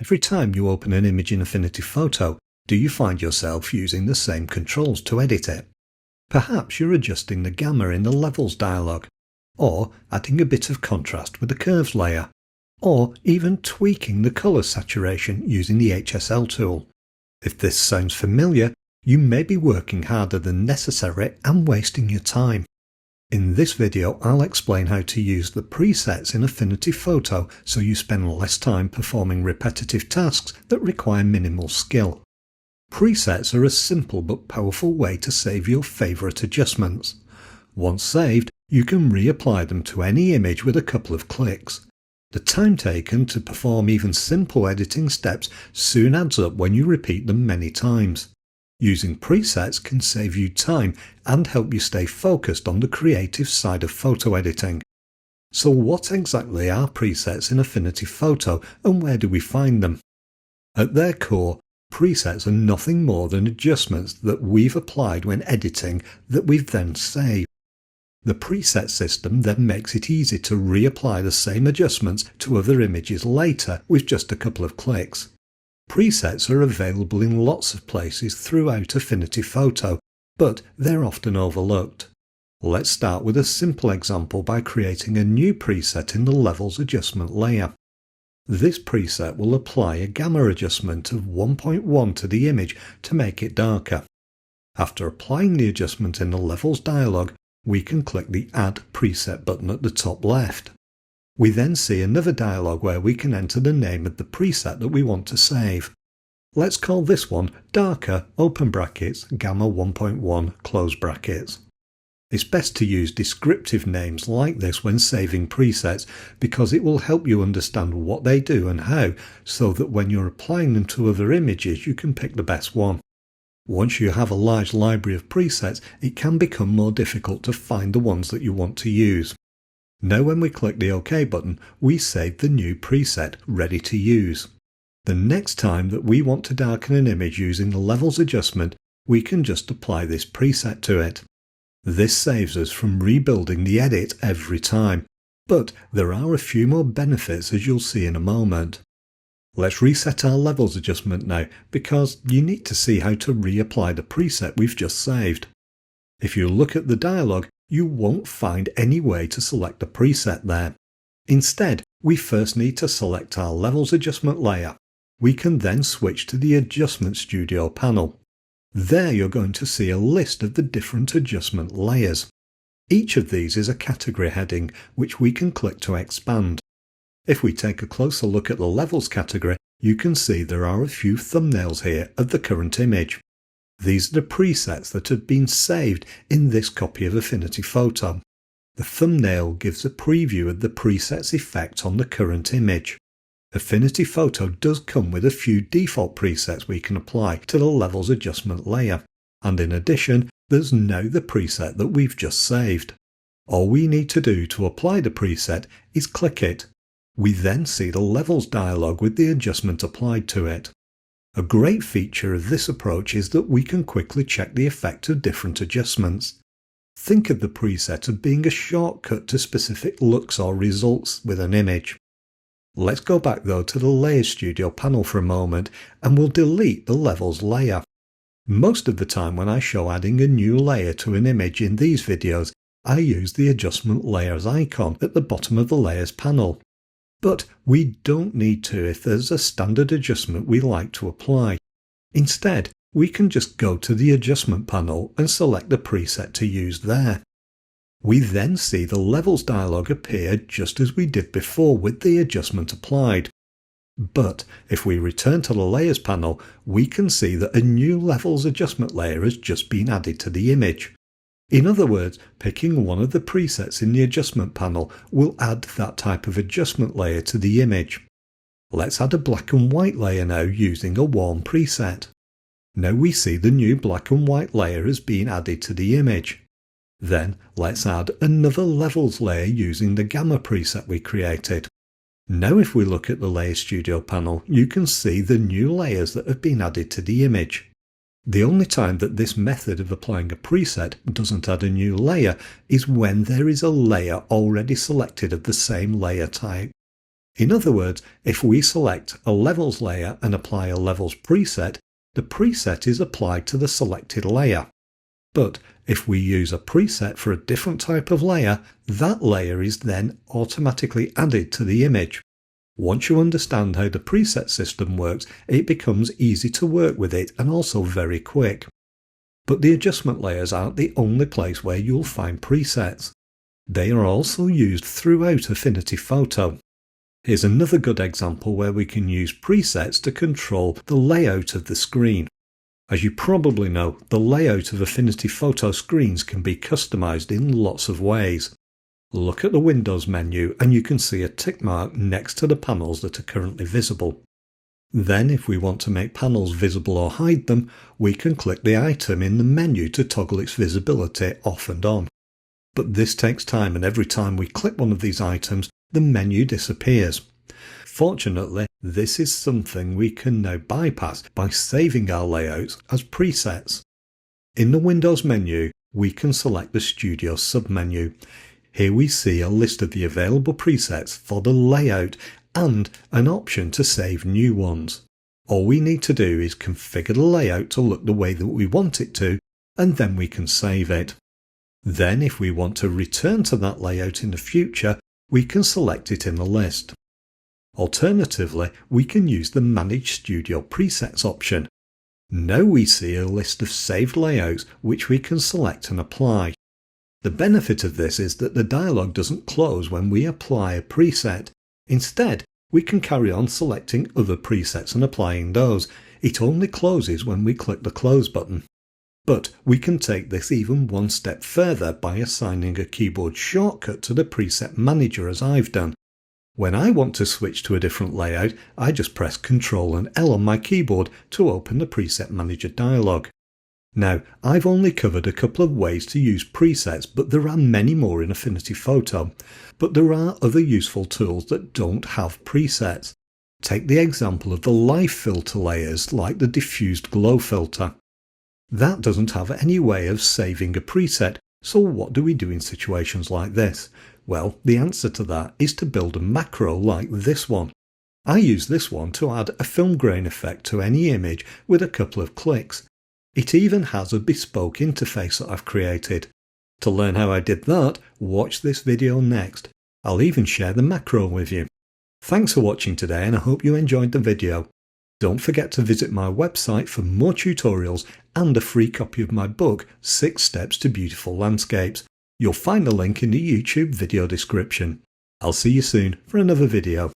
Every time you open an image in Affinity Photo, do you find yourself using the same controls to edit it? Perhaps you're adjusting the gamma in the Levels dialog, or adding a bit of contrast with the Curves layer, or even tweaking the colour saturation using the HSL tool. If this sounds familiar, you may be working harder than necessary and wasting your time. In this video, I'll explain how to use the presets in Affinity Photo so you spend less time performing repetitive tasks that require minimal skill. Presets are a simple but powerful way to save your favourite adjustments. Once saved, you can reapply them to any image with a couple of clicks. The time taken to perform even simple editing steps soon adds up when you repeat them many times. Using presets can save you time and help you stay focused on the creative side of photo editing. So what exactly are presets in Affinity Photo and where do we find them? At their core, presets are nothing more than adjustments that we've applied when editing that we've then saved. The preset system then makes it easy to reapply the same adjustments to other images later with just a couple of clicks. Presets are available in lots of places throughout Affinity Photo, but they're often overlooked. Let's start with a simple example by creating a new preset in the Levels adjustment layer. This preset will apply a gamma adjustment of 1.1 to the image to make it darker. After applying the adjustment in the Levels dialog, we can click the Add Preset button at the top left. We then see another dialog where we can enter the name of the preset that we want to save. Let's call this one Darker open brackets Gamma 1.1 close brackets. It's best to use descriptive names like this when saving presets because it will help you understand what they do and how, so that when you're applying them to other images you can pick the best one. Once you have a large library of presets, it can become more difficult to find the ones that you want to use. Now when we click the OK button, we save the new preset ready to use. The next time that we want to darken an image using the Levels adjustment, we can just apply this preset to it. This saves us from rebuilding the edit every time, but there are a few more benefits as you'll see in a moment. Let's reset our Levels adjustment now because you need to see how to reapply the preset we've just saved. If you look at the dialog, you won't find any way to select the preset there. Instead, we first need to select our Levels adjustment layer. We can then switch to the Adjustment Studio panel. There you're going to see a list of the different adjustment layers. Each of these is a category heading which we can click to expand. If we take a closer look at the Levels category, you can see there are a few thumbnails here of the current image. These are the presets that have been saved in this copy of Affinity Photo. The thumbnail gives a preview of the preset's effect on the current image. Affinity Photo does come with a few default presets we can apply to the Levels adjustment layer, and in addition, there's now the preset that we've just saved. All we need to do to apply the preset is click it. We then see the Levels dialog with the adjustment applied to it. A great feature of this approach is that we can quickly check the effect of different adjustments. Think of the preset as being a shortcut to specific looks or results with an image. Let's go back though to the Layers Studio panel for a moment and we'll delete the Levels layer. Most of the time when I show adding a new layer to an image in these videos, I use the Adjustment Layers icon at the bottom of the Layers panel. But we don't need to if there's a standard adjustment we like to apply. Instead, we can just go to the Adjustment panel and select the preset to use there. We then see the Levels dialog appear just as we did before with the adjustment applied. But if we return to the Layers panel, we can see that a new Levels adjustment layer has just been added to the image. In other words, picking one of the presets in the adjustment panel will add that type of adjustment layer to the image. Let's add a black and white layer now using a warm preset. Now we see the new black and white layer has been added to the image. Then let's add another Levels layer using the gamma preset we created. Now if we look at the Layers Studio panel, you can see the new layers that have been added to the image. The only time that this method of applying a preset doesn't add a new layer is when there is a layer already selected of the same layer type. In other words, if we select a levels layer and apply a levels preset, the preset is applied to the selected layer. But if we use a preset for a different type of layer, that layer is then automatically added to the image. Once you understand how the preset system works, it becomes easy to work with it and also very quick. But the adjustment layers aren't the only place where you'll find presets. They are also used throughout Affinity Photo. Here's another good example where we can use presets to control the layout of the screen. As you probably know, the layout of Affinity Photo screens can be customized in lots of ways. Look at the Windows menu and you can see a tick mark next to the panels that are currently visible. Then, if we want to make panels visible or hide them, we can click the item in the menu to toggle its visibility off and on. But this takes time, and every time we click one of these items, the menu disappears. Fortunately, this is something we can now bypass by saving our layouts as presets. In the Windows menu, we can select the Studio submenu. Here we see a list of the available presets for the layout and an option to save new ones. All we need to do is configure the layout to look the way that we want it to, and then we can save it. Then, if we want to return to that layout in the future, we can select it in the list. Alternatively, we can use the Manage Studio Presets option. Now we see a list of saved layouts which we can select and apply. The benefit of this is that the dialog doesn't close when we apply a preset. Instead, we can carry on selecting other presets and applying those. It only closes when we click the Close button. But we can take this even one step further by assigning a keyboard shortcut to the preset manager, as I've done. When I want to switch to a different layout, I just press Ctrl and L on my keyboard to open the preset manager dialog. Now, I've only covered a couple of ways to use presets, but there are many more in Affinity Photo. But there are other useful tools that don't have presets. Take the example of the live filter layers like the diffused glow filter. That doesn't have any way of saving a preset, so what do we do in situations like this? Well, the answer to that is to build a macro like this one. I use this one to add a film grain effect to any image with a couple of clicks. It even has a bespoke interface that I've created. To learn how I did that, watch this video next. I'll even share the macro with you. Thanks for watching today, and I hope you enjoyed the video. Don't forget to visit my website for more tutorials and a free copy of my book, 6 Steps to Beautiful Landscapes. You'll find the link in the YouTube video description. I'll see you soon for another video.